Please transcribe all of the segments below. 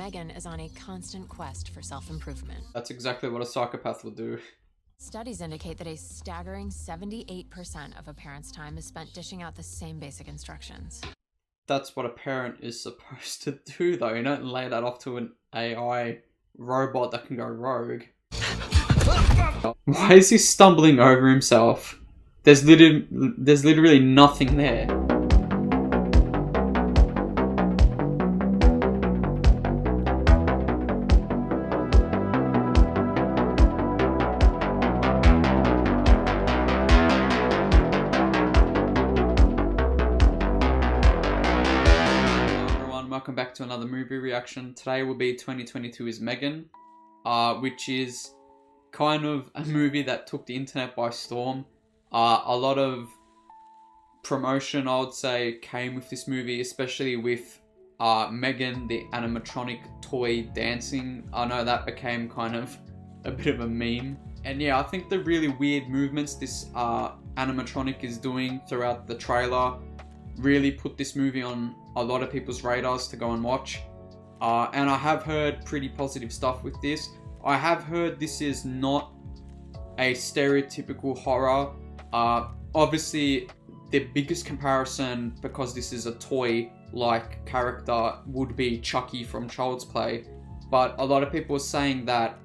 M3GAN is on a constant quest for self-improvement. That's exactly what a psychopath would do. Studies indicate that a staggering 78% of a parent's time is spent dishing out the same basic instructions. That's what a parent is supposed to do, though. You don't lay that off to an AI robot that can go rogue. Why is he stumbling over himself? There's literally nothing there. Welcome back to another movie reaction. Today will be 2022 is M3GAN, which is kind of a movie that took the internet by storm. A lot of promotion, I would say, came with this movie, especially with M3GAN, the animatronic toy dancing. I know that became kind of a bit of a meme. And yeah, I think the really weird movements this animatronic is doing throughout the trailer really put this movie on a lot of people's radars to go and watch. And I have heard pretty positive stuff with this. I have heard this is not a stereotypical horror. Obviously, the biggest comparison, because this is a toy-like character, would be Chucky from Child's Play. But a lot of people are saying that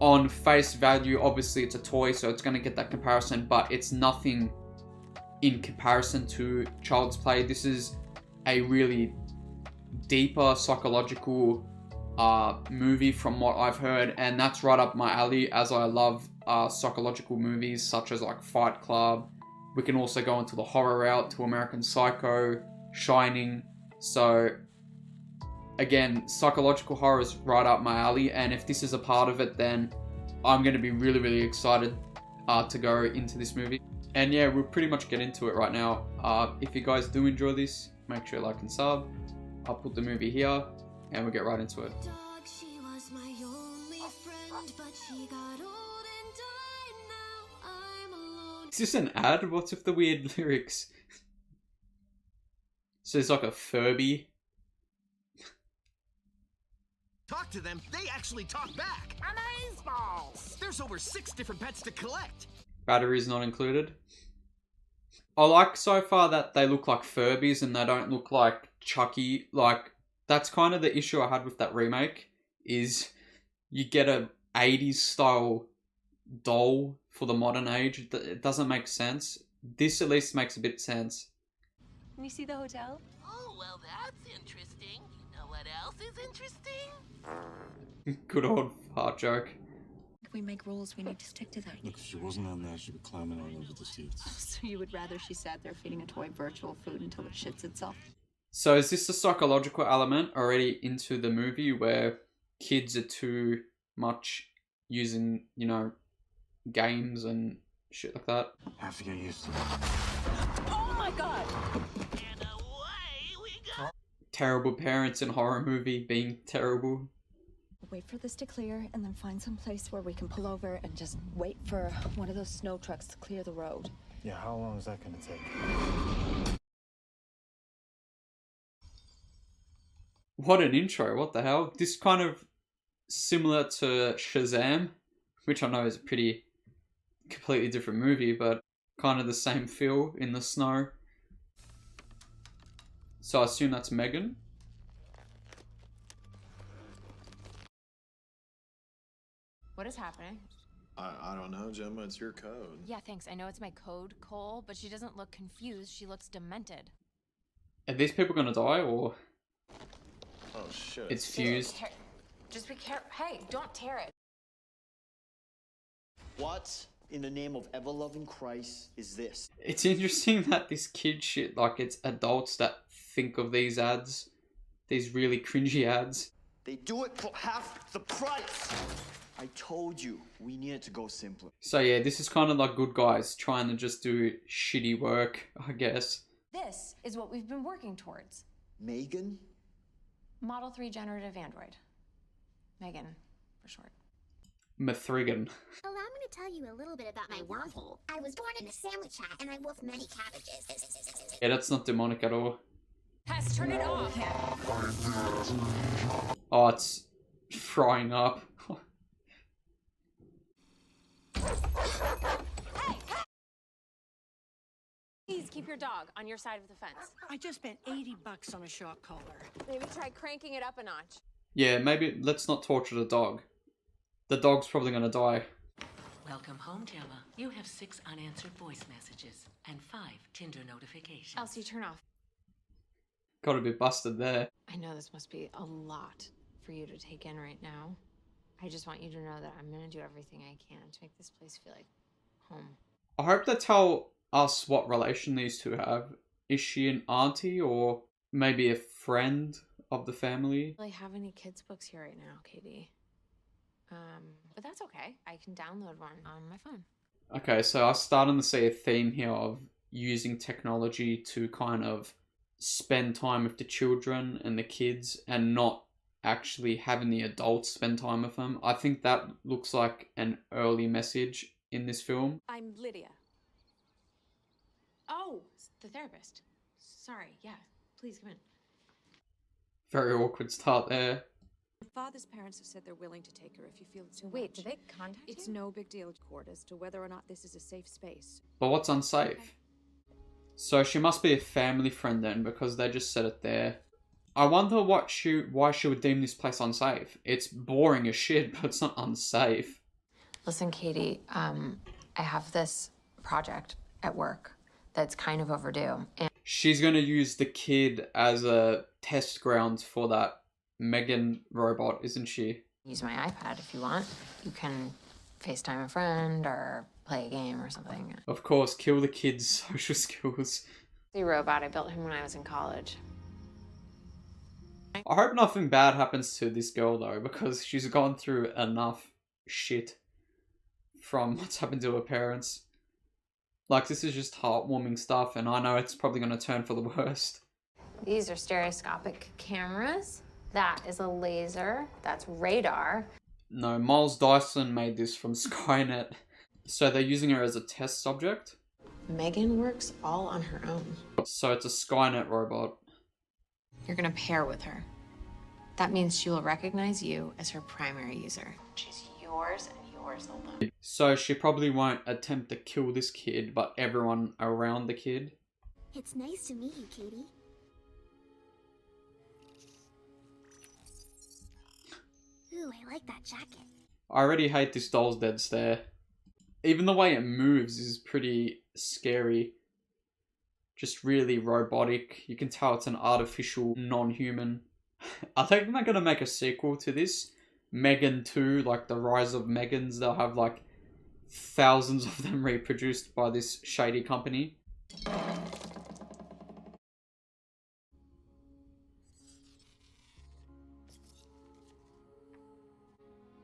on face value, obviously it's a toy, so it's going to get that comparison, but it's nothing in comparison to Child's Play. This is a really deeper psychological movie from what I've heard, and that's right up my alley, as I love psychological movies such as like Fight Club. We can also go into the horror route to American Psycho, Shining. So again, psychological horror is right up my alley, and if this is a part of it, then I'm going to be really excited to go into this movie. And yeah, we'll pretty much get into it right now. If you guys do enjoy this, make sure you like and sub. I'll put the movie here, and we'll get right into it. Is this an ad? What's with the weird lyrics? So it's like a Furby. Talk to them, they actually talk back. Amazeballs! There's over 6 different pets to collect. Batteries not included. I like so far that they look like Furbies and they don't look like Chucky. Like, that's kind of the issue I had with that remake, is you get a 80s style doll for the modern age. It doesn't make sense. This at least makes a bit of sense. Can you see the hotel? Oh, well, that's interesting. You know what else is interesting? Good old fart joke. If we make rules, we need to stick to them. Look, if she wasn't on there, she'd be climbing all over the seats. So you would rather she sat there feeding a toy virtual food until it shits itself? So is this a psychological element already into the movie where kids are too much using, you know, games and shit like that? Have to get used to it. Oh my god! And away we go. Terrible parents in horror movie being terrible. Wait for this to clear and then find some place where we can pull over and just wait for one of those snow trucks to clear the road. Yeah, how long is that going to take? What an intro, what the hell? This kind of similar to Shazam, which I know is a pretty completely different movie, but kind of the same feel in the snow. So I assume that's M3GAN. What is happening? I don't know, Gemma. It's your code. Yeah, thanks. I know it's my code, Cole, but she doesn't look confused. She looks demented. Are these people gonna die, or Oh shit. it's fused? Just be careful. Hey, don't tear it. What in the name of ever-loving Christ is this? It's interesting that this kid shit, like it's adults that think of these ads, these really cringy ads. They do it for half the price. I told you, we needed to go simpler. So yeah, this is kind of like good guys trying to just do shitty work, I guess. This is what we've been working towards. M3GAN? Model 3 generative android. M3GAN, for short. M3GAN. Allow me to tell you a little bit about my wormhole. I was born in a sandwich hat and I wolfed many cabbages. Yeah, that's not demonic at all. Tess, turn it off! Oh, it's frying up. Please keep your dog on your side of the fence. I just spent $80 on a shock collar. Maybe try cranking it up a notch. Yeah, maybe let's not torture the dog. The dog's probably gonna die. Welcome home, Gemma. You have 6 unanswered voice messages and 5 Tinder notifications. Elsie, turn off. Got a bit busted there. I know this must be a lot for you to take in right now. I just want you to know that I'm gonna do everything I can to make this place feel like home. I hope they tell us what relation these two have. Is she an auntie or maybe a friend of the family? I don't really have any kids books here right now, Katie. But that's okay. I can download one on my phone. Okay, so I'm starting to see a theme here of using technology to kind of spend time with the children and the kids and not actually having the adults spend time with them. I think that looks like an early message in this film. I'm Lydia. Oh, the therapist. Sorry, yeah. Please come in. Very awkward start there. Her father's parents have said they're willing to take her if you feel it's too much. Wait, did they contact It's you? no big deal, court, as to whether or not this is a safe space. But what's unsafe? So she must be a family friend then, because they just said it there. I wonder why she would deem this place unsafe. It's boring as shit, but it's not unsafe. Listen, Katie, I have this project at work that's kind of overdue. And She's going to use the kid as a test ground for that M3GAN robot, isn't she? use my iPad if you want. You can FaceTime a friend or play a game or something. Of course, kill the kid's social skills. The robot, I built him when I was in college. I hope nothing bad happens to this girl though, because she's gone through enough shit from what's happened to her parents. Like, this is just heartwarming stuff, and I know it's probably going to turn for the worst. These are stereoscopic cameras. That is a laser. That's radar. No, Miles Dyson made this from Skynet. So they're using her as a test subject? M3GAN works all on her own. So it's a Skynet robot. You're gonna pair with her. That means she will recognize you as her primary user. She's yours and yours alone. So she probably won't attempt to kill this kid, but everyone around the kid. It's nice to meet you, Katie. Ooh, I like that jacket. I already hate this doll's dead stare. Even the way it moves is pretty scary. Just really robotic. You can tell it's an artificial, non-human. I think they're gonna make a sequel to this. M3GAN 2, like the rise of M3GANs. They'll have like thousands of them reproduced by this shady company.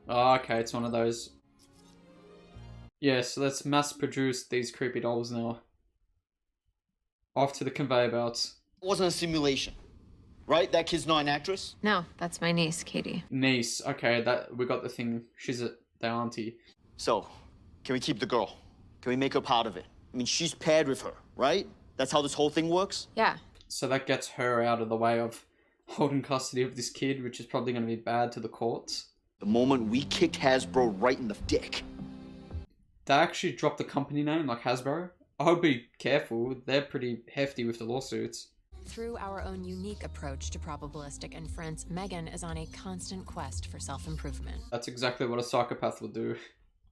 Oh, okay, it's one of those. Yeah, so let's mass produce these creepy dolls now. Off to the conveyor belts. It wasn't a simulation, right? That kid's not an actress? No, that's my niece, Katie. Niece, okay, that we got the thing. She's the auntie. So, can we keep the girl? Can we make her part of it? I mean, she's paired with her, right? That's how this whole thing works? Yeah. So that gets her out of the way of holding custody of this kid, which is probably going to be bad to the courts. The moment we kicked Hasbro right in the dick. They actually dropped the company name, like Hasbro. I would be careful. They're pretty hefty with the lawsuits. Through our own unique approach to probabilistic inference, M3GAN is on a constant quest for self-improvement. That's exactly what a psychopath will do.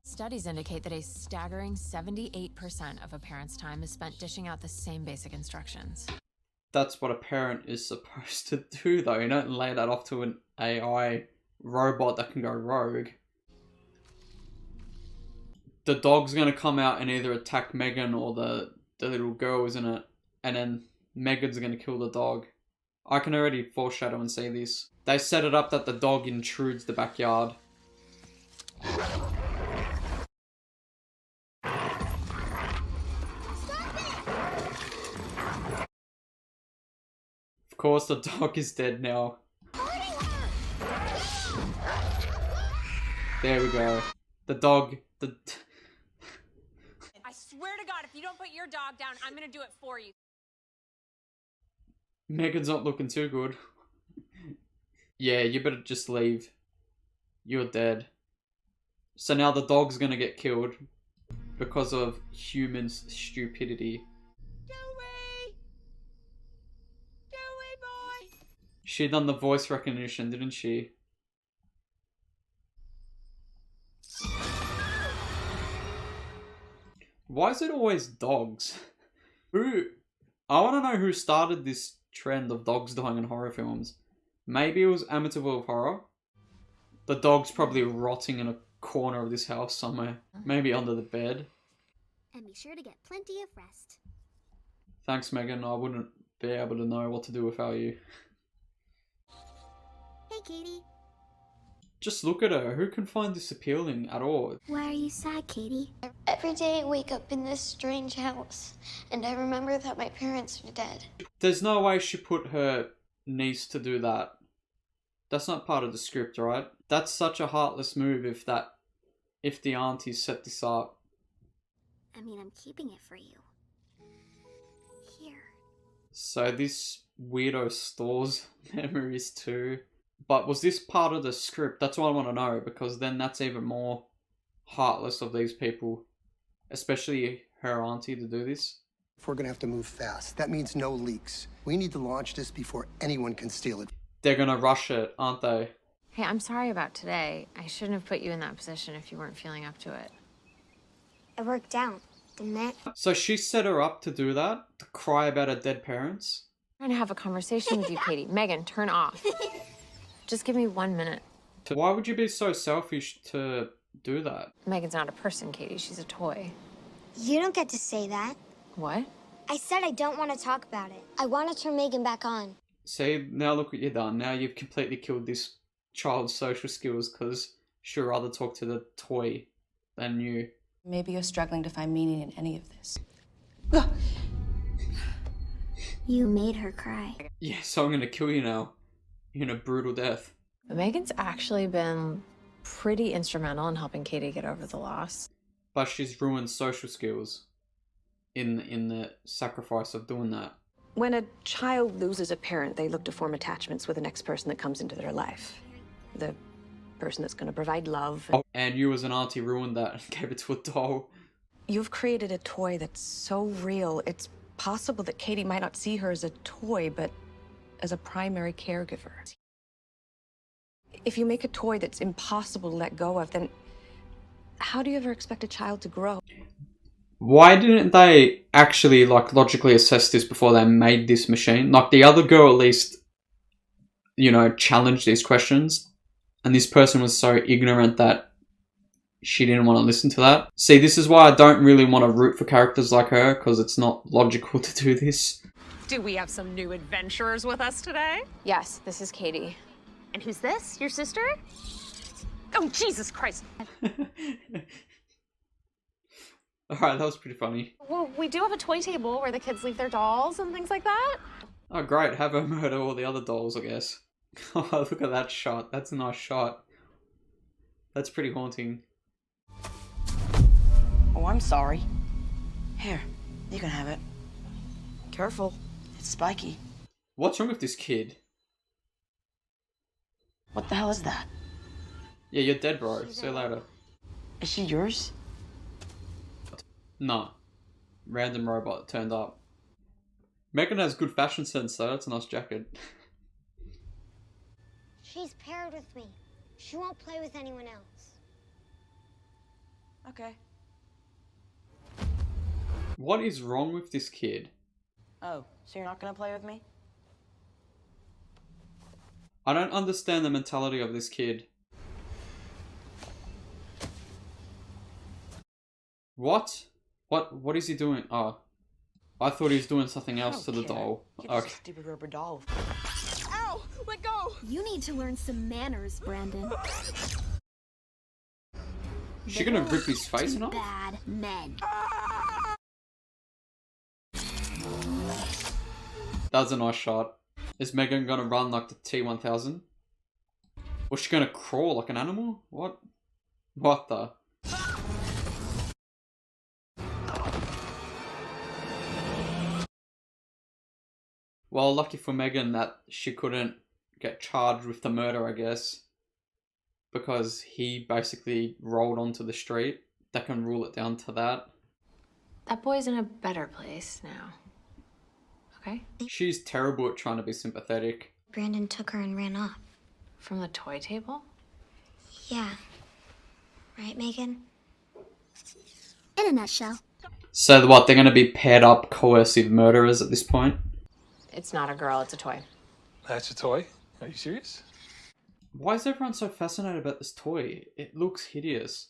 Studies indicate that a staggering 78% of a parent's time is spent dishing out the same basic instructions. That's what a parent is supposed to do, though. You don't lay that off to an AI robot that can go rogue. The dog's gonna come out and either attack M3GAN or the little girl, isn't it? And then M3GAN's gonna kill the dog. I can already foreshadow and see this. They set it up that the dog intrudes the backyard. Of course, the dog is dead now. There we go. The dog... I swear to God, if you don't put your dog down, I'm gonna do it for you. M3GAN's not looking too good. Yeah, you better just leave. You're dead. So now the dog's gonna get killed because of humans' stupidity. Dewey! Dewey boy! She done the voice recognition, didn't she? Why is it always dogs? I want to know who started this trend of dogs dying in horror films. Maybe it was Amityville Horror. The dog's probably rotting in a corner of this house somewhere. Maybe under the bed. And be sure to get plenty of rest. Thanks, Megan. I wouldn't be able to know what to do without you. Hey, Katie. Just look at her. Who can find this appealing at all? Why are you sad, Katie? Every day I wake up in this strange house, and I remember that my parents are dead. There's no way she put her niece to do that. That's not part of the script, right? That's such a heartless move if the auntie set this up. I mean, I'm keeping it for you. Here. So this weirdo stores memories too. But was this part of the script? That's what I want to know, because then that's even more heartless of these people. Especially her auntie to do this. We're gonna have to move fast. That means no leaks. We need to launch this before anyone can steal it. They're gonna rush it, aren't they? Hey, I'm sorry about today. I shouldn't have put you in that position if you weren't feeling up to it. I worked out, didn't it? So she set her up to do that? To cry about her dead parents? I'm trying to have a conversation with you, Katie. Megan, turn off. Just give me 1 minute. Why would you be so selfish to do that? Megan's not a person, Katie. She's a toy. You don't get to say that. What? I said I don't want to talk about it. I want to turn Megan back on. See, now look what you've done. Now you've completely killed this child's social skills because she'd rather talk to the toy than you. Maybe you're struggling to find meaning in any of this. You made her cry. Yeah, so I'm gonna kill you now. In a brutal death. Megan's actually been pretty instrumental in helping Katie get over the loss. But she's ruined social skills in the sacrifice of doing that. When a child loses a parent, they look to form attachments with the next person that comes into their life. The person that's going to provide love. And you as an auntie ruined that and gave it to a doll. You've created a toy that's so real, it's possible that Katie might not see her as a toy, but as a primary caregiver. If you make a toy that's impossible to let go of, then how do you ever expect a child to grow? Why didn't they actually logically assess this before they made this machine? Like the other girl at least, challenged these questions. And this person was so ignorant that she didn't want to listen to that. See, this is why I don't really want to root for characters like her, because it's not logical to do this. Do we have some new adventurers with us today? Yes, this is Katie. And who's this? Your sister? Oh, Jesus Christ. Alright, that was pretty funny. Well, we do have a toy table where the kids leave their dolls and things like that. Oh great, have her murder all the other dolls, I guess. Oh, look at that shot. That's a nice shot. That's pretty haunting. Oh, I'm sorry. Here, you can have it. Careful, it's spiky. What's wrong with this kid? What the hell is that? Yeah, you're dead, bro. See you later. Is she yours? No. Random robot turned up. Megan has good fashion sense though. That's a nice jacket. She's paired with me. She won't play with anyone else. Okay. What is wrong with this kid? Oh, so you're not gonna play with me? I don't understand the mentality of this kid. What? What is he doing? Oh. I thought he was doing something else to the doll. Okay. Stupid rubber doll. Ow! Let go! You need to learn some manners, Brandon. Is she gonna rip his face off? Bad men. That's a nice shot. Is Megan gonna run like the T-1000? Or is she gonna crawl like an animal? What? What the? Well, lucky for Megan that she couldn't get charged with the murder, I guess. Because he basically rolled onto the street. They can rule it down to that. That boy's in a better place now. Okay? She's terrible at trying to be sympathetic. Brandon took her and ran off. From the toy table? Yeah. Right, Megan? In a nutshell. So what, they're going to be paired up coercive murderers at this point? It's not a girl, it's a toy. That's a toy? Are you serious? Why is everyone so fascinated about this toy? It looks hideous.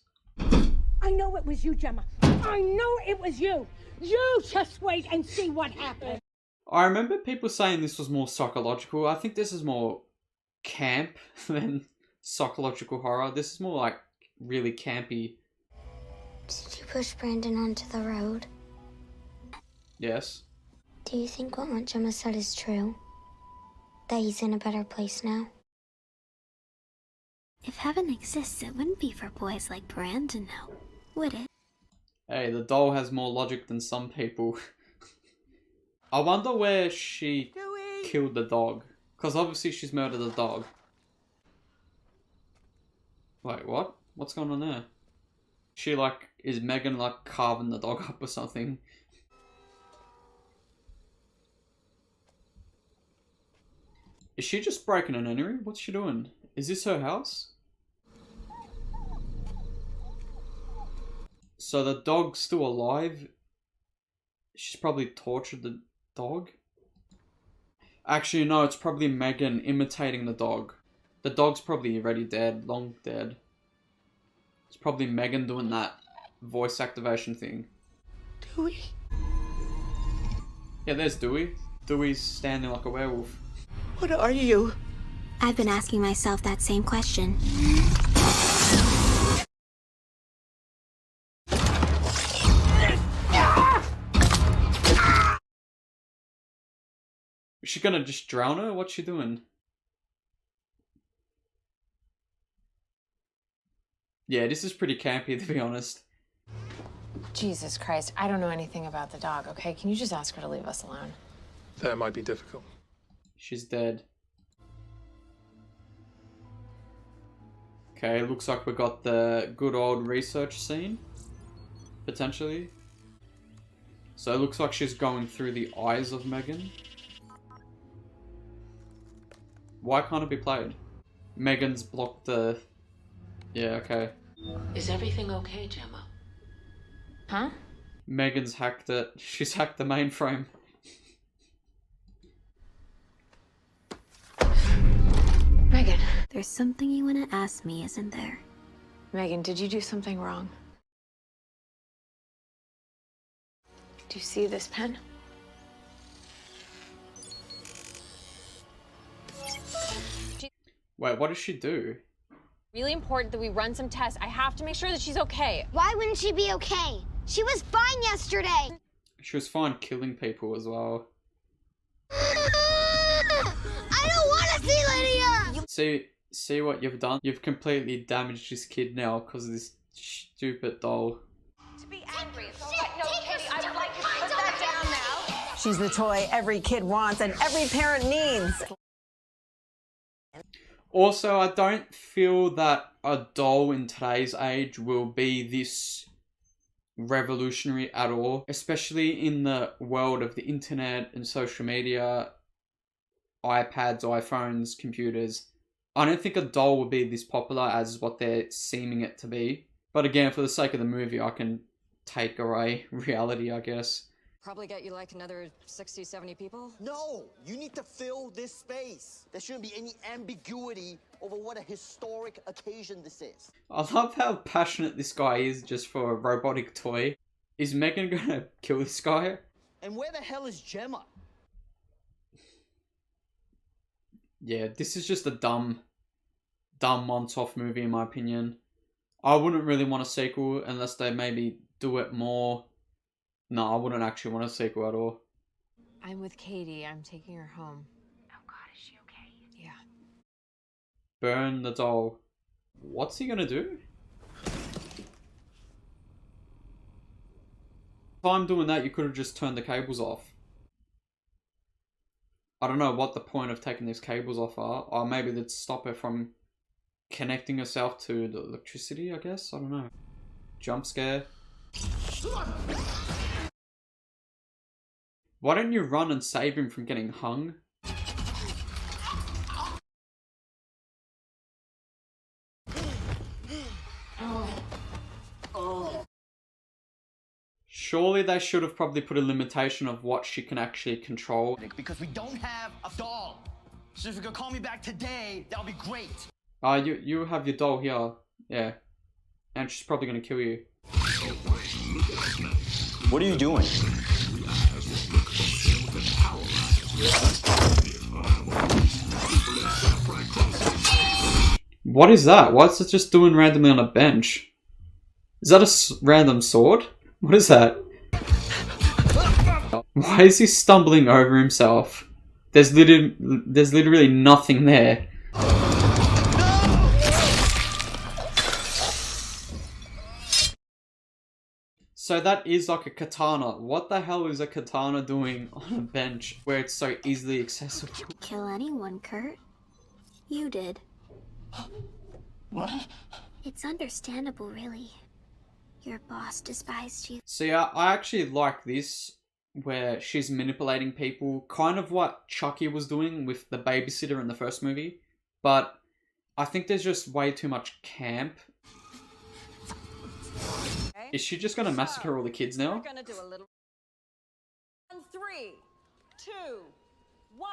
I know it was you, Gemma. I know it was you. You just wait and see what happens. I remember people saying this was more psychological. I think this is more camp than psychological horror. This is more like really campy. Did you push Brandon onto the road? Yes. Do you think what Aunt Gemma said is true? That he's in a better place now? If heaven exists, it wouldn't be for boys like Brandon, no, would it? Hey, the doll has more logic than some people. I wonder where she killed the dog. Because obviously she's murdered the dog. Wait, what? What's going on there? She like, is M3GAN like carving the dog up or something? Is she just breaking and entering? What's she doing? Is this her house? So the dog's still alive? She's probably tortured the dog? Actually, no, it's probably M3GAN imitating the dog. The dog's probably already dead, long dead. It's probably M3GAN doing that voice activation thing. Dewey? Yeah, there's Dewey. Dewey's standing like a werewolf. What are you? I've been asking myself that same question. Is she gonna just drown her? What's she doing? Yeah, this is pretty campy, to be honest. Jesus Christ, I don't know anything about the dog, okay? Can you just ask her to leave us alone? That might be difficult. She's dead. Okay, looks like we got the good old research scene. Potentially. So it looks like she's going through the eyes of M3GAN. Why can't it be played? M3GAN's blocked the... Yeah, okay. Is everything okay, Gemma? Huh? M3GAN's hacked it. She's hacked the mainframe. M3GAN. There's something you want to ask me, isn't there? M3GAN, did you do something wrong? Do you see this pen? Wait, what does she do? Really important that we run some tests. I have to make sure that she's okay. Why wouldn't she be okay? She was fine yesterday. She was fine killing people as well. I don't want to see Lydia! See what you've done? You've completely damaged this kid now because of this stupid doll. To be angry, it's all right. No, Katie, I would like you to put that down now. She's the toy every kid wants and every parent needs. Also, I don't feel that a doll in today's age will be this revolutionary at all, especially in the world of the internet and social media, iPads, iPhones, computers. I don't think a doll will be this popular as what they're seeming it to be. But again, for the sake of the movie, I can take away reality, I guess. Probably get you like another 60, 70 people? No, you need to fill this space. There shouldn't be any ambiguity over what a historic occasion this is. I love how passionate this guy is just for a robotic toy. Is M3GAN gonna kill this guy? And where the hell is Gemma? Yeah, this is just a dumb once-off movie in my opinion. I wouldn't really want a sequel unless they maybe do it more. No, I wouldn't actually want a sequel at all. I'm with Katie. I'm taking her home. Oh God, is she okay? Yeah. Burn the doll. What's he gonna do? If I'm doing that, you could have just turned the cables off. I don't know what the point of taking these cables off are. Or maybe they'd stop her from connecting herself to the electricity, I guess. I don't know. Jump scare. Why don't you run and save him from getting hung? Surely they should have probably put a limitation of what she can actually control. Because we don't have a doll. So if you could call me back today, that would be great. You have your doll here. Yeah. And she's probably gonna kill you. What are you doing? What is that? What's it just doing randomly on a bench? Is that a random sword? What is that? Why is he stumbling over himself? There's literally nothing there. So that is like a katana. What the hell is a katana doing on a bench where it's so easily accessible? Kill anyone, Kurt. You did. What? It's understandable, really. Your boss despised you. See, I actually like this, where she's manipulating people, kind of what Chucky was doing with the babysitter in the first movie, but I think there's just way too much camp. Is she just gonna massacre all the kids now? We're gonna do a little. 3, 2, 1.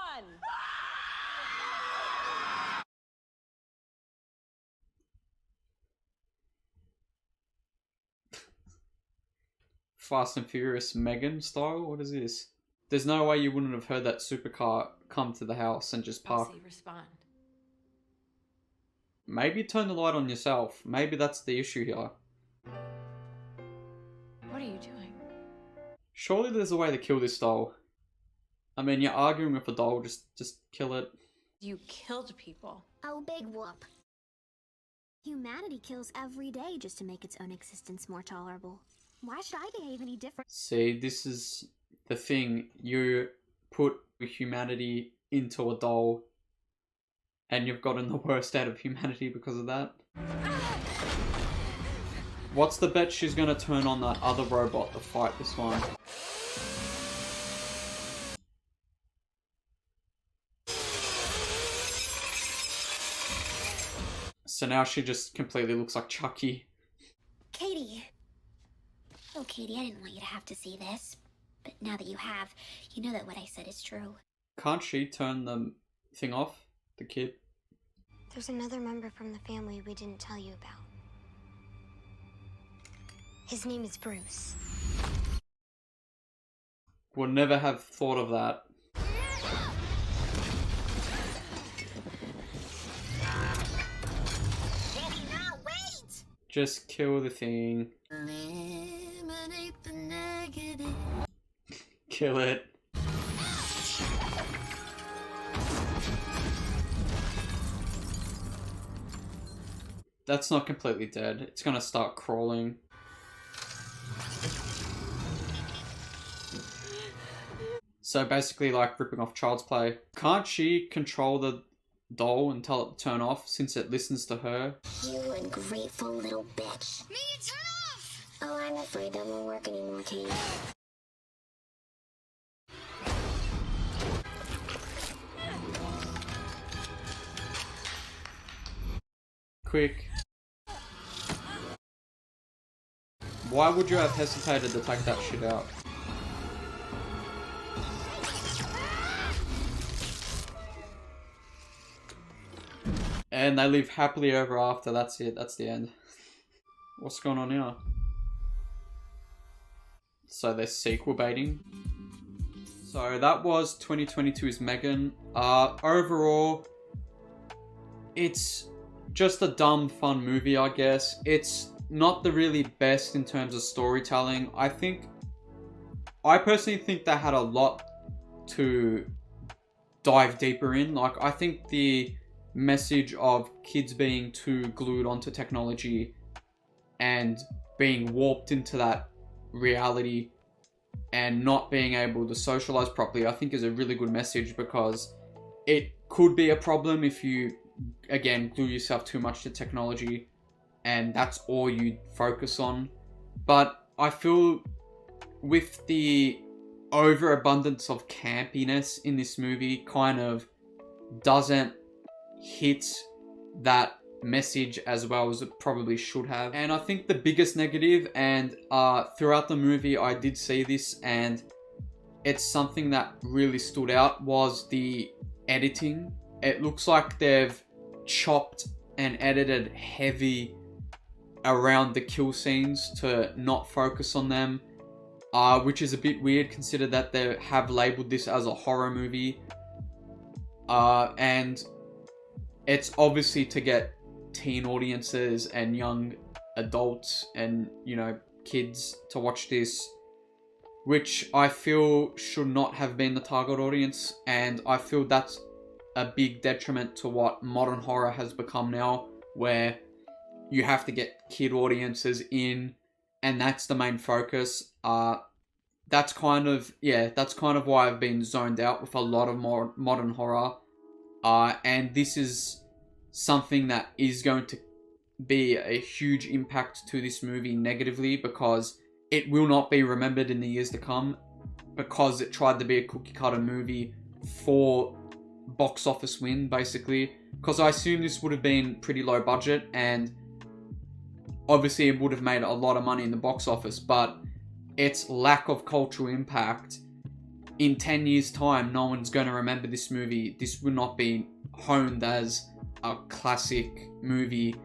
Fast and Furious M3GAN style? What is this? There's no way you wouldn't have heard that supercar come to the house and just park. Respond. Maybe turn the light on yourself. Maybe that's the issue here. What are you doing? Surely there's a way to kill this doll. I mean, you're arguing with a doll, just kill it. You killed people. Oh, big whoop. Humanity kills every day just to make its own existence more tolerable. Why should I behave any different? See, this is the thing. You put humanity into a doll, and you've gotten the worst out of humanity because of that. What's the bet she's gonna turn on that other robot to fight this one? So now she just completely looks like Chucky. Katie. Oh, Katie, I didn't want you to have to see this. But now that you have, you know that what I said is true. Can't she turn the thing off? The kid? There's another member from the family we didn't tell you about. His name is Bruce. Would never have thought of that. Katie, now wait! Just kill the thing. Eliminate the negative. Kill it. That's not completely dead. It's gonna start crawling. So basically like ripping off Child's Play. Can't she control the doll and tell it to turn off since it listens to her? You ungrateful little bitch. Me, turn off! Oh, I'm afraid that won't work anymore, Katie. Quick. Why would you have hesitated to take that shit out? And they live happily ever after. That's it. That's the end. What's going on here? So they're sequel baiting. So that was 2022's M3GAN. Overall, it's just a dumb, fun movie, I guess. It's not the really best in terms of storytelling. I personally think they had a lot to dive deeper in. Like, I think the message of kids being too glued onto technology and being warped into that reality and not being able to socialize properly, I think is a really good message, because it could be a problem if you, again, glue yourself too much to technology and that's all you focus on. But I feel with the overabundance of campiness in this movie kind of doesn't hit that message as well as it probably should have. And I think the biggest negative, and throughout the movie I did see this and it's something that really stood out, was the editing. It looks like they've chopped and edited heavy around the kill scenes to not focus on them, which is a bit weird considering that they have labeled this as a horror movie, and it's obviously to get teen audiences and young adults and, you know, kids to watch this, which I feel should not have been the target audience. And I feel that's a big detriment to what modern horror has become now, where you have to get kid audiences in and that's the main focus. That's kind of why I've been zoned out with a lot of more modern horror, and this is something that is going to be a huge impact to this movie negatively, because it will not be remembered in the years to come, because it tried to be a cookie cutter movie for box office win, basically. Because I assume this would have been pretty low budget and obviously it would have made a lot of money in the box office, but its lack of cultural impact, in 10 years time no one's going to remember this movie. This would not be honed as a classic movie.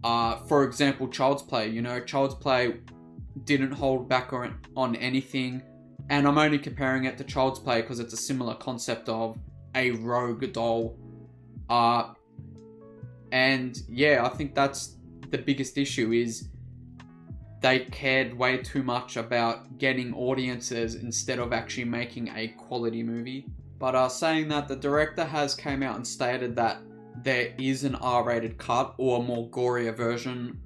For example, Child's Play. You know, Child's Play didn't hold back on anything, and I'm only comparing it to Child's Play because it's a similar concept of a rogue doll. And yeah, I think that's the biggest issue, is they cared way too much about getting audiences instead of actually making a quality movie. But saying that, the director has came out and stated that there is an R-rated cut or a more gorier version,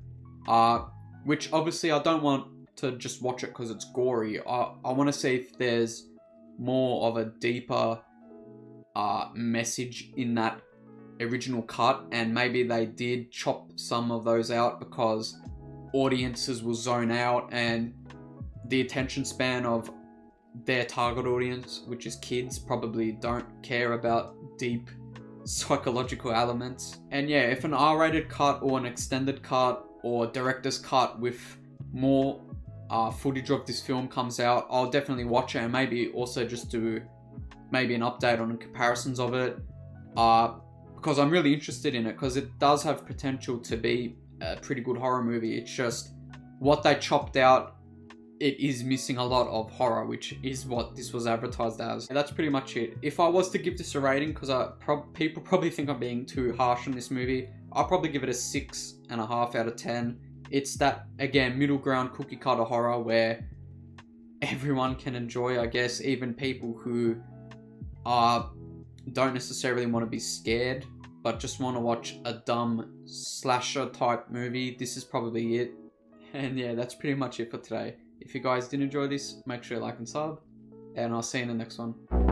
which obviously I don't want to just watch it because it's gory. I want to see if there's more of a deeper message in that original cut, and maybe they did chop some of those out because audiences will zone out and the attention span of their target audience, which is kids, probably don't care about deep psychological elements. And yeah, if an R-rated cut or an extended cut or director's cut with more footage of this film comes out, I'll definitely watch it, and maybe also just do maybe an update on comparisons of it, because I'm really interested in it, because it does have potential to be a pretty good horror movie. It's just what they chopped out, it is missing a lot of horror, which is what this was advertised as. And that's pretty much it. If I was to give this a rating, because people probably think I'm being too harsh on this movie, I'll probably give it a 6.5 out of 10. It's that, again, middle ground cookie cutter horror where everyone can enjoy, I guess, even people who don't necessarily want to be scared, but just want to watch a dumb slasher type movie. This is probably it. And yeah, that's pretty much it for today. If you guys did enjoy this, make sure you like and sub, and I'll see you in the next one.